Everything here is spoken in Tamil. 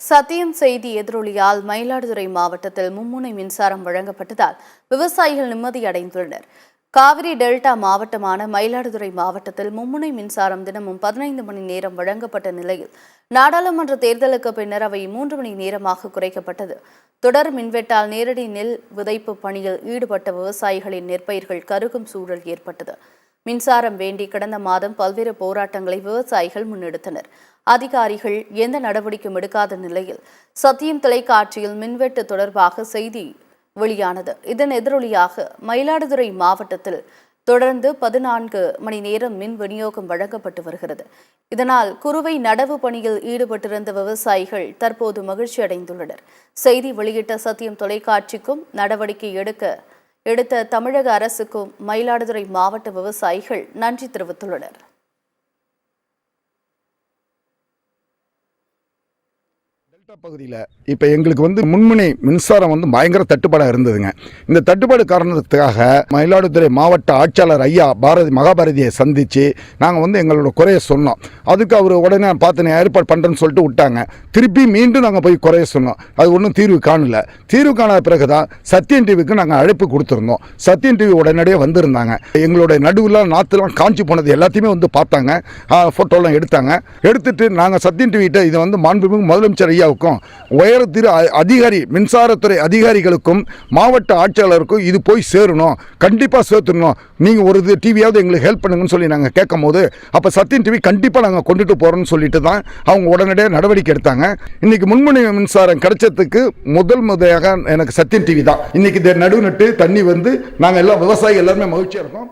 சத்தியம் செய்தி எதிரொலியால் மயிலாடுதுறை மாவட்டத்தில் மும்முனை மின்சாரம் வழங்கப்பட்டதால் விவசாயிகள் நிம்மதியடைந்துள்ளனர். காவிரி டெல்டா மாவட்டமான மயிலாடுதுறை மாவட்டத்தில் மும்முனை மின்சாரம் தினமும் 15 மணி நேரம் வழங்கப்பட்ட நிலையில் நாடாளுமன்ற தேர்தலுக்கு பின்னர் அவை 3 மணி நேரமாக குறைக்கப்பட்டது. தொடர் மின்வெட்டால் நேரடி நெல் விதைப்பு பணியில் ஈடுபட்ட விவசாயிகளின் நெற்பயிர்கள் கருகும் சூழல் ஏற்பட்டது. மின்சாரம் வேண்டி கடந்த மாதம் பல்வேறு போராட்டங்களை விவசாயிகள் முன்னெடுத்தனர். அதிகாரிகள் எந்த நடவடிக்கையும் எடுக்காத நிலையில் சத்தியம் தொலைக்காட்சியில் மின்வெட்டு தொடர்பாக செய்தி வெளியானது. இதன் எதிரொலியாக மயிலாடுதுறை மாவட்டத்தில் தொடர்ந்து 14 மணி நேரம் மின் விநியோகம் வழங்கப்பட்டு வருகிறது. இதனால் குறுவை நடவு பணியில் ஈடுபட்டிருந்த விவசாயிகள் தற்போது மகிழ்ச்சி அடைந்துள்ளனர். செய்தி வெளியிட்ட சத்தியம் தொலைக்காட்சிக்கும் நடவடிக்கை எடுத்த தமிழக அரசுக்கும் மயிலாடுதுறை மாவட்ட விவசாயிகள் நன்றி தெரிவித்துள்ளனர். டெல்டா பகுதியில் இப்போ எங்களுக்கு முன்முனை மின்சாரம் பயங்கர தட்டுப்பாடாக இருந்ததுங்க. இந்த தட்டுப்பாடு காரணத்துக்காக மயிலாடுதுறை மாவட்ட ஆட்சியாளர் ஐயா மகாபாரதியை சந்தித்து நாங்கள் எங்களோட குறைய சொன்னோம். அதுக்கு அவர் உடனே பார்த்து ஏற்பாடு பண்ணுறேன்னு சொல்லிட்டு விட்டாங்க. திருப்பி மீண்டும் நாங்கள் போய் குறைய சொன்னோம். அது ஒன்றும் தீர்வு காணல. தீர்வு காணாத பிறகு தான் சத்தியம் டிவிக்கு நாங்கள் அழைப்பு கொடுத்துருந்தோம். சத்தியம் டிவி உடனடியே வந்திருந்தாங்க. எங்களுடைய நடுவில் நாற்றுலாம் காஞ்சி போனது எல்லாத்தையுமே பார்த்தாங்க. ஃபோட்டோலாம் எடுத்துட்டு நாங்கள் சத்தியம் டிவிகிட்ட இதை மாண்புமிகு முதலமைச்சர் ஐயாவுக்கும் உயர்திரு அதிகாரி மின்சாரத்துறை அதிகாரிகளுக்கும் மாவட்ட ஆட்சியாளருக்கும் இது போய் சேரணும், கண்டிப்பாக சேர்த்துடணும், நீங்கள் ஒரு டிவியாவது எங்களுக்கு ஹெல்ப் பண்ணுங்கன்னு சொல்லி நாங்கள் கேட்கும் போது அப்போ சத்தியம் டிவி கண்டிப்பாக நாங்கள் கொண்டுட்டு போகிறோன்னு சொல்லிட்டு தான் அவங்க உடனடியாக நடவடிக்கை எடுத்தாங்க. இன்னைக்கு முன்முனை மின்சாரம் கிடைச்சதுக்கு முதலாக எனக்கு சத்தியம் டிவி தான். இன்னைக்கு நடு நட்டு தண்ணி நாங்கள் எல்லாம் விவசாயிகள் எல்லாருமே மகிழ்ச்சியாக இருக்கோம்.